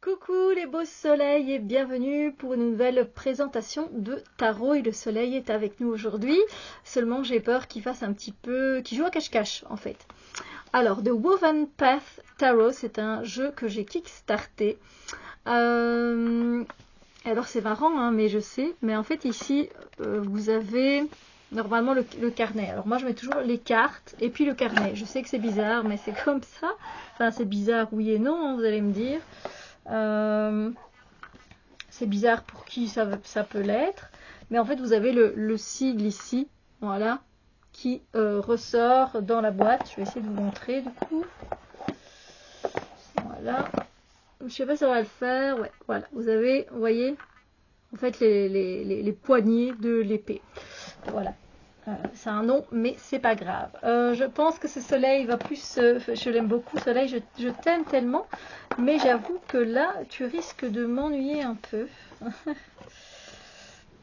Coucou les beaux soleils et bienvenue pour une nouvelle présentation de tarot et le soleil est avec nous aujourd'hui. Seulement j'ai peur qu'il fasse un petit peu... qu'il joue à cache-cache en fait. Alors The Woven Path Tarot, c'est un jeu que j'ai kickstarté. Alors c'est marrant hein, mais je sais. Mais en fait ici vous avez normalement le carnet. Alors moi je mets toujours les cartes et puis le carnet. Je sais que c'est bizarre mais c'est comme ça. Enfin c'est bizarre oui et non hein, vous allez me dire. C'est bizarre pour qui ça peut l'être, mais en fait vous avez le sigle ici, voilà, qui ressort dans la boîte. Je vais essayer de vous montrer du coup. Voilà, je sais pas si ça va le faire. Ouais, voilà, vous avez, vous voyez, en fait les poignées de l'épée. Voilà. C'est un nom, mais c'est pas grave. Je pense que ce soleil va plus... je l'aime beaucoup, soleil, je t'aime tellement. Mais j'avoue que là, tu risques de m'ennuyer un peu.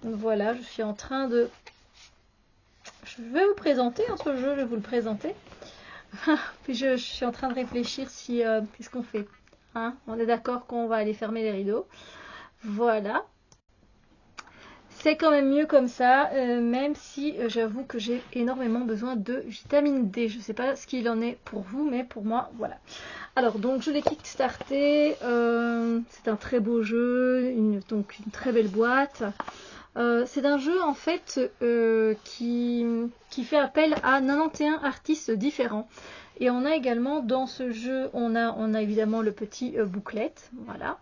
Voilà, je suis en train de... Je vais vous présenter ce jeu, je vais vous le présenter. Puis je suis en train de réfléchir si... qu'est-ce qu'on fait hein? On est d'accord qu'on va aller fermer les rideaux. Voilà. C'est quand même mieux comme ça, même si j'avoue que j'ai énormément besoin de vitamine D. Je ne sais pas ce qu'il en est pour vous, mais pour moi, voilà. Alors, donc, je l'ai kickstarté. C'est un très beau jeu, donc une très belle boîte. C'est un jeu, en fait, qui fait appel à 91 artistes différents. Et on a également, dans ce jeu, on a évidemment le petit booklet, voilà.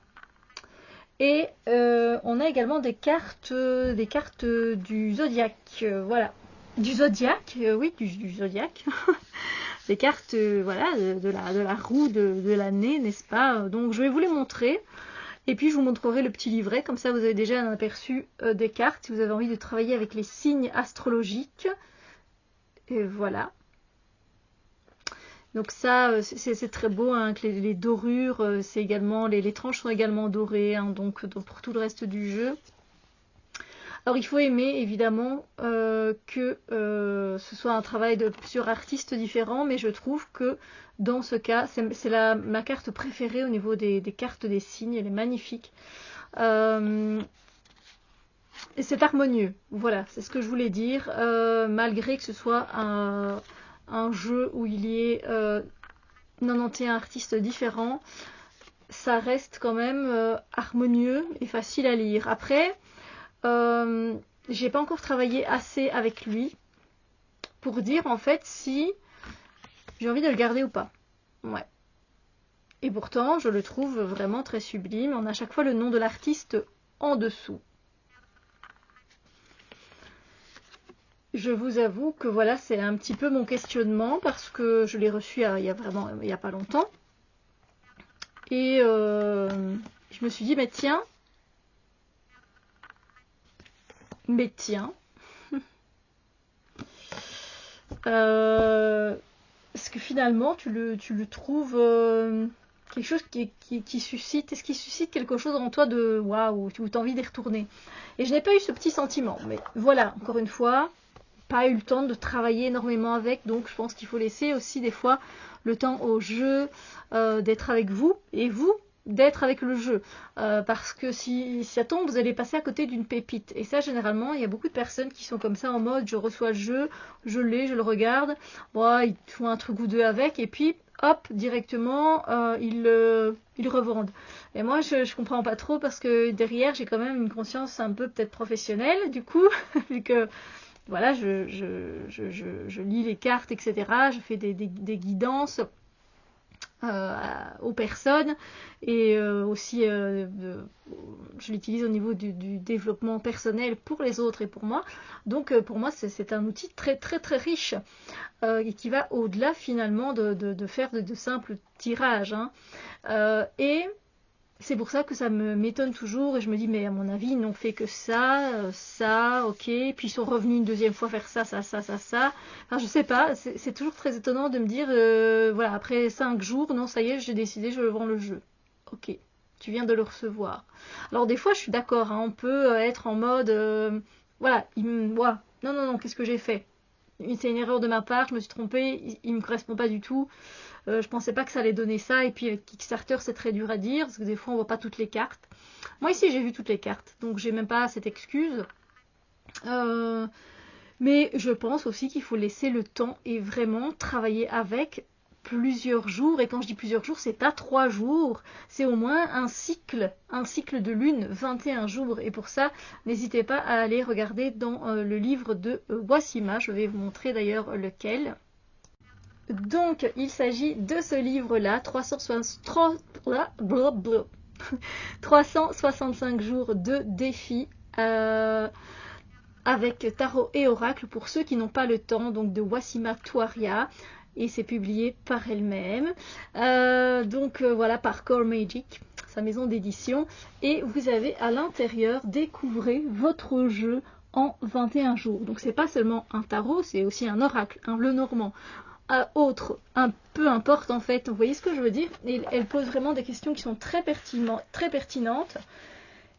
Et on a également des cartes du zodiaque, voilà. Du zodiaque, oui, du zodiaque. Des cartes, voilà, de la roue de l'année, n'est-ce pas? Donc je vais vous les montrer. Et puis je vous montrerai le petit livret, comme ça vous avez déjà un aperçu des cartes, si vous avez envie de travailler avec les signes astrologiques. Et voilà. Donc ça, c'est très beau, hein, que les dorures, c'est également, les tranches sont également dorées, hein, donc pour tout le reste du jeu. Alors il faut aimer évidemment que ce soit un travail de plusieurs artistes différents, mais je trouve que dans ce cas, c'est ma carte préférée au niveau des cartes des signes, elle est magnifique. Et c'est harmonieux, voilà, c'est ce que je voulais dire, malgré que ce soit un jeu où il y ait 91 artistes différents, ça reste quand même harmonieux et facile à lire. Après, j'ai pas encore travaillé assez avec lui pour dire en fait si j'ai envie de le garder ou pas. Ouais. Et pourtant, je le trouve vraiment très sublime. On a à chaque fois le nom de l'artiste en dessous. Je vous avoue que voilà, c'est un petit peu mon questionnement parce que je l'ai reçu il y a pas longtemps. Et je me suis dit, mais tiens, parce que finalement, tu le trouves quelque chose qui suscite, est-ce qu'il suscite quelque chose en toi de waouh, où tu as envie d'y retourner. Et je n'ai pas eu ce petit sentiment, mais voilà, encore une fois, pas eu le temps de travailler énormément avec, donc je pense qu'il faut laisser aussi des fois le temps au jeu d'être avec vous et vous d'être avec le jeu, parce que si ça tombe, vous allez passer à côté d'une pépite. Et ça, généralement, il y a beaucoup de personnes qui sont comme ça en mode je reçois le jeu, je le regarde, bon, ils font un truc ou deux avec, et puis hop, directement, ils revendent. Et moi, je comprends pas trop parce que derrière, j'ai quand même une conscience un peu peut-être professionnelle, du coup, vu que voilà, je lis les cartes, etc. Je fais des guidances aux personnes et aussi je l'utilise au niveau du développement personnel pour les autres et pour moi. Donc pour moi, c'est un outil très très très riche et qui va au-delà finalement de faire de simples tirages. Hein. Et c'est pour ça que ça m'étonne toujours et je me dis mais à mon avis ils n'ont fait que ça, ça, ok, puis ils sont revenus une deuxième fois faire ça. Enfin je sais pas, c'est toujours très étonnant de me dire voilà après 5 jours, non ça y est j'ai décidé je vends le jeu. Ok, tu viens de le recevoir. Alors des fois je suis d'accord, hein, on peut être en mode voilà, non, qu'est-ce que j'ai fait? c'est une erreur de ma part, je me suis trompée, il me correspond pas du tout. Je pensais pas que ça allait donner ça. Et puis avec Kickstarter, c'est très dur à dire, parce que des fois, on voit pas toutes les cartes. Moi, ici, j'ai vu toutes les cartes, donc j'ai même pas cette excuse. Mais je pense aussi qu'il faut laisser le temps et vraiment travailler avec plusieurs jours. Et quand je dis plusieurs jours, c'est pas 3 jours. C'est au moins un cycle de lune, 21 jours. Et pour ça, n'hésitez pas à aller regarder dans le livre de Wassima. Je vais vous montrer d'ailleurs lequel. Donc, il s'agit de ce livre-là, 365 jours de défi. Avec tarot et oracle pour ceux qui n'ont pas le temps, donc de Wassima Touaria, et c'est publié par elle-même. Voilà, par Core Magic, sa maison d'édition. Et vous avez à l'intérieur découvrez votre jeu en 21 jours. Donc c'est pas seulement un tarot, c'est aussi un oracle, un Lenormand. Peu importe en fait, vous voyez ce que je veux dire? Et elle pose vraiment des questions qui sont très pertinentes.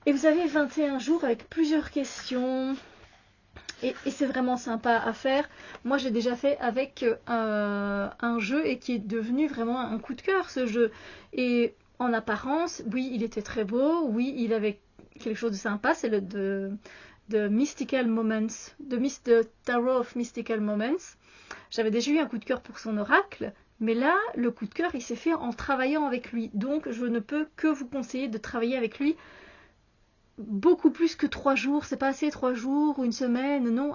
Et vous avez 21 jours avec plusieurs questions. Et c'est vraiment sympa à faire. Moi, j'ai déjà fait avec un jeu et qui est devenu vraiment un coup de cœur, ce jeu. Et en apparence, oui, il était très beau. Oui, il avait quelque chose de sympa. C'est le de Mystical Moments, de Tarot of Mystical Moments. J'avais déjà eu un coup de cœur pour son oracle. Mais là, le coup de cœur, il s'est fait en travaillant avec lui. Donc, je ne peux que vous conseiller de travailler avec lui beaucoup plus que 3 jours. C'est pas assez 3 jours ou une semaine, non.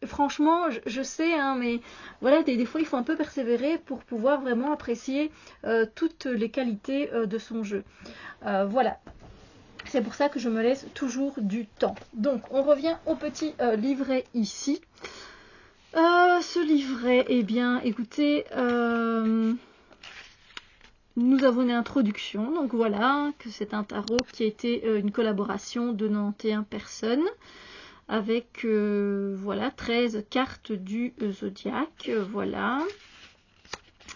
Franchement, je sais, hein, mais voilà, des fois, il faut un peu persévérer pour pouvoir vraiment apprécier toutes les qualités de son jeu. Voilà. C'est pour ça que je me laisse toujours du temps. Donc, on revient au petit livret ici. Ce livret, eh bien, écoutez... Nous avons une introduction, donc voilà, que c'est un tarot qui a été une collaboration de 91 personnes avec voilà 13 cartes du zodiaque, voilà.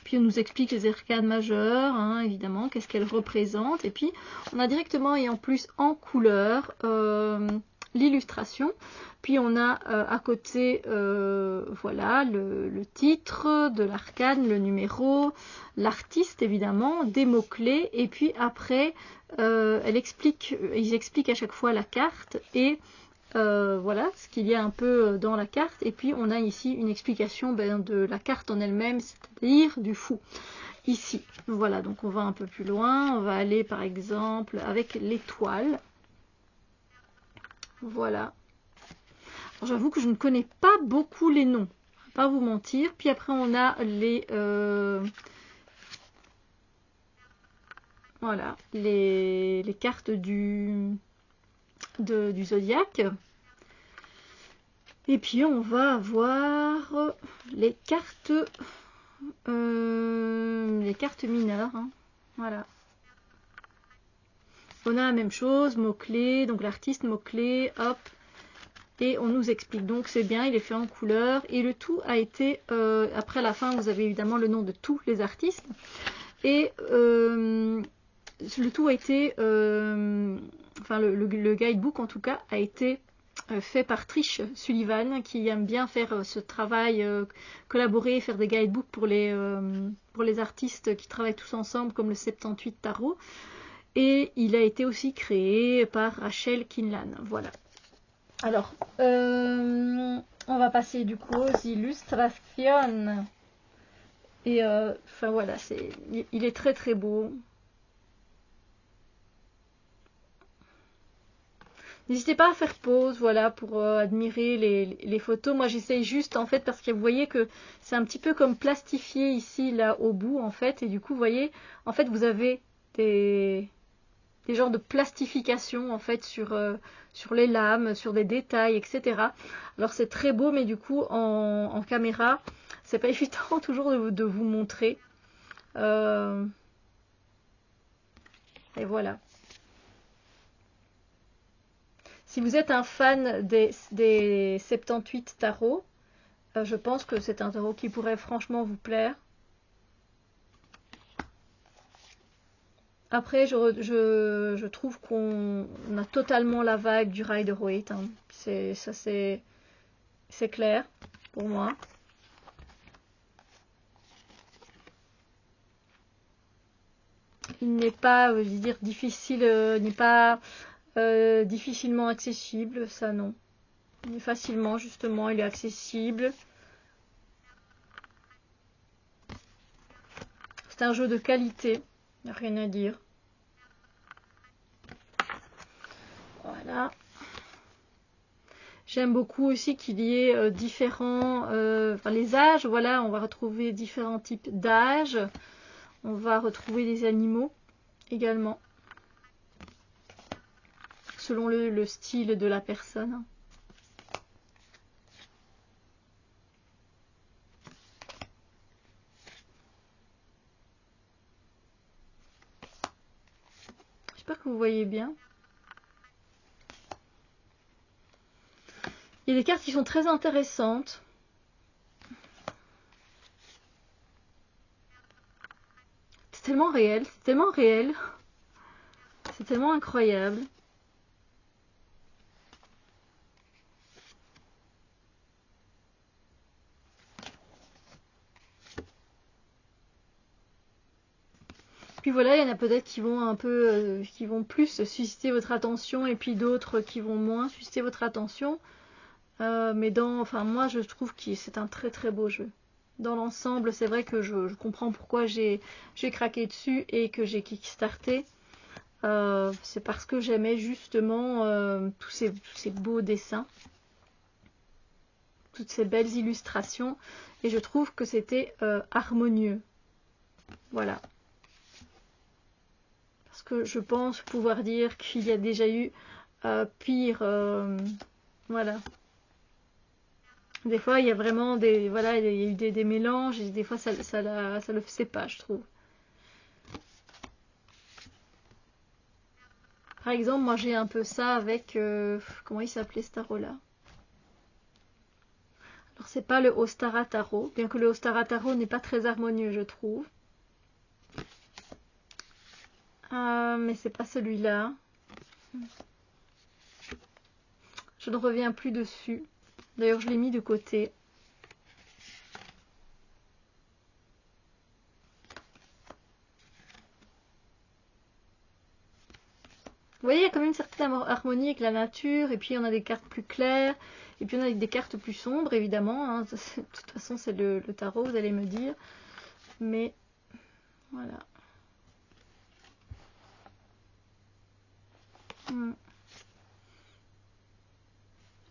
Puis on nous explique les arcanes majeures, hein, évidemment, qu'est-ce qu'elles représentent. Et puis on a directement et en plus en couleur l'illustration. Puis on a à côté voilà le titre de l'arcane, le numéro, l'artiste évidemment, des mots-clés. Et puis après, ils expliquent à chaque fois la carte et voilà ce qu'il y a un peu dans la carte. Et puis on a ici une explication de la carte en elle-même, c'est-à-dire du fou. Ici, voilà, donc on va un peu plus loin. On va aller par exemple avec l'étoile. Voilà. J'avoue que je ne connais pas beaucoup les noms, pas vous mentir. Puis après on a voilà, les cartes du zodiaque. Et puis on va avoir les cartes mineures, hein. Voilà. On a la même chose, mots-clés, donc l'artiste, mots-clés, hop. Et on nous explique, donc c'est bien, il est fait en couleur. Et le tout a été, après la fin, vous avez évidemment le nom de tous les artistes. Et le tout a été, enfin le guidebook en tout cas, a été fait par Trish Sullivan, qui aime bien faire ce travail, collaborer, faire des guidebooks pour les artistes qui travaillent tous ensemble, comme le 78 Tarot. Et il a été aussi créé par Rachel Kinlan. Voilà. Alors, on va passer du coup aux illustrations. Et enfin voilà, il est très très beau. N'hésitez pas à faire pause, voilà, pour admirer les photos. Moi, j'essaye juste, en fait, parce que vous voyez que c'est un petit peu comme plastifié ici, là, au bout, en fait. Et du coup, vous voyez, en fait, vous avez des genres de plastification, en fait, sur les lames, sur des détails, etc. Alors, c'est très beau, mais du coup, en caméra, c'est pas évident toujours de vous montrer. Et voilà. Si vous êtes un fan des 78 tarots, je pense que c'est un tarot qui pourrait franchement vous plaire. Après, je trouve qu'on a totalement la vibe du Rider-Waite. Hein. C'est clair pour moi. il n'est pas, je veux dire, difficile, n'est pas difficilement accessible, ça non. Il est facilement, justement, il est accessible. C'est un jeu de qualité, il n'y a rien à dire. Voilà. J'aime beaucoup aussi qu'il y ait différents, enfin les âges, voilà, on va retrouver différents types d'âges. On va retrouver des animaux également, selon le style de la personne. J'espère que vous voyez bien. Il y a des cartes qui sont très intéressantes. C'est tellement réel, c'est tellement réel. C'est tellement incroyable. Puis voilà, il y en a peut-être qui vont un peu, qui vont plus susciter votre attention et puis d'autres qui vont moins susciter votre attention. Mais enfin, moi je trouve que c'est un très très beau jeu. Dans l'ensemble, c'est vrai que je comprends pourquoi j'ai craqué dessus et que j'ai kickstarté. C'est parce que j'aimais justement tous ces beaux dessins, toutes ces belles illustrations, et je trouve que c'était harmonieux. Voilà. Parce que je pense pouvoir dire qu'il y a déjà eu pire. Voilà. Des fois, il y a vraiment des, voilà, il y a eu des mélanges et des fois, ça le faisait pas, je trouve. Par exemple, moi, j'ai un peu ça avec, comment il s'appelait ce tarot-là? Alors, c'est pas le Ostara Tarot, bien que le Ostara Tarot n'est pas très harmonieux, je trouve. Mais c'est pas celui-là. Je ne reviens plus dessus. D'ailleurs, je l'ai mis de côté. Vous voyez, il y a quand même une certaine harmonie avec la nature, et puis on a des cartes plus claires, et puis on a des cartes plus sombres, évidemment. Hein. De toute façon, c'est le tarot, vous allez me dire. Mais voilà.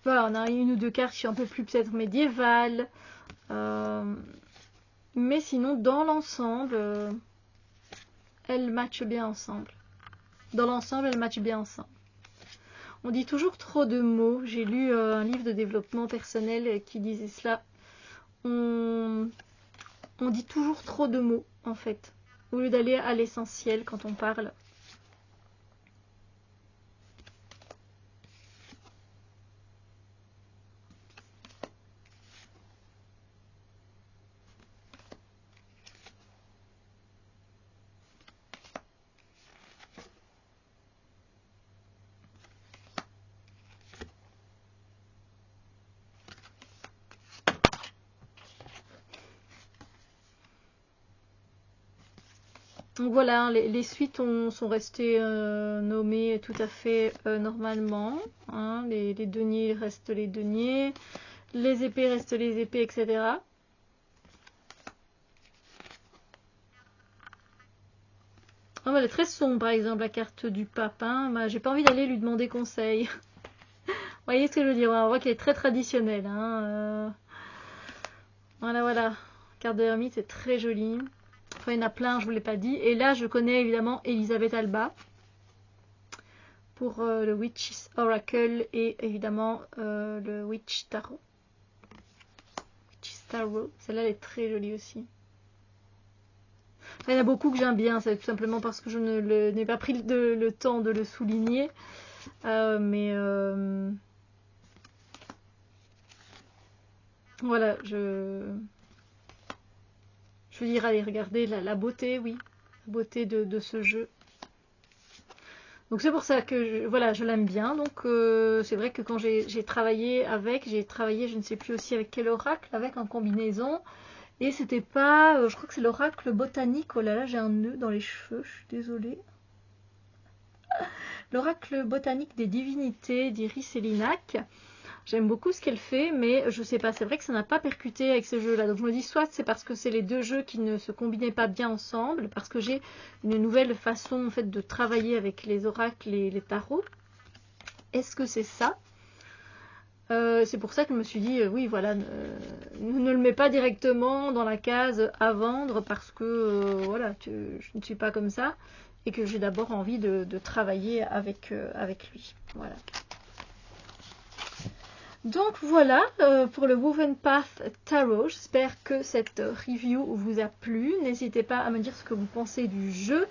Voilà, on a une ou deux cartes qui sont un peu plus peut-être médiévales. Mais sinon, dans l'ensemble, elles matchent bien ensemble. Dans l'ensemble, elles matchent bien ensemble. On dit toujours trop de mots. J'ai lu un livre de développement personnel qui disait cela. On dit toujours trop de mots, en fait, au lieu d'aller à l'essentiel quand on parle. Donc voilà, les suites sont restées nommées tout à fait normalement. Hein. Les deniers restent les deniers, les épées restent les épées, etc. Oh, elle est très sombre, par exemple, la carte du pape. Hein. Bah, j'ai pas envie d'aller lui demander conseil. Vous voyez ce que je veux dire? On voit qu'elle est très traditionnelle. Hein. Voilà, voilà. Carte de l'ermite, c'est très joli. Enfin, il y en a plein, je ne vous l'ai pas dit. Et là, je connais évidemment Elisabeth Alba pour le Witch's Oracle et évidemment le Witch Tarot. Witch's Tarot, celle-là, elle est très jolie aussi. Enfin, il y en a beaucoup que j'aime bien, c'est tout simplement parce que je n'ai pas pris le temps de le souligner. Voilà, je veux dire, allez, regardez la beauté, oui, la beauté de ce jeu. Donc c'est pour ça que voilà, je l'aime bien. Donc c'est vrai que quand j'ai travaillé, je ne sais plus aussi avec quel oracle, avec en combinaison. Et c'était pas, je crois que c'est l'oracle botanique. Oh là là, j'ai un nœud dans les cheveux, je suis désolée. L'oracle botanique des divinités d'Iris Elinac. J'aime beaucoup ce qu'elle fait, mais je sais pas, c'est vrai que ça n'a pas percuté avec ce jeu-là. Donc je me dis, soit c'est parce que c'est les deux jeux qui ne se combinaient pas bien ensemble, parce que j'ai une nouvelle façon en fait de travailler avec les oracles et les tarots. Est-ce que c'est ça? C'est pour ça que je me suis dit, oui, voilà, ne le mets pas directement dans la case à vendre, parce que voilà, je ne suis pas comme ça, et que j'ai d'abord envie de travailler avec lui. Voilà. Donc voilà pour le Woven Path Tarot. J'espère que cette review vous a plu. N'hésitez pas à me dire ce que vous pensez du jeu.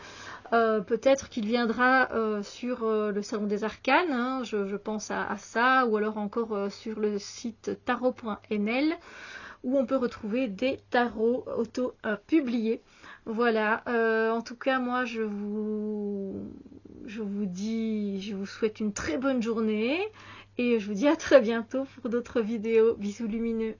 Peut-être qu'il viendra sur le Salon des Arcanes, hein, je pense à ça, ou alors encore sur le site tarot.nl où on peut retrouver des tarots auto-publiés. Voilà, en tout cas moi je vous souhaite une très bonne journée et je vous dis à très bientôt pour d'autres vidéos. Bisous lumineux.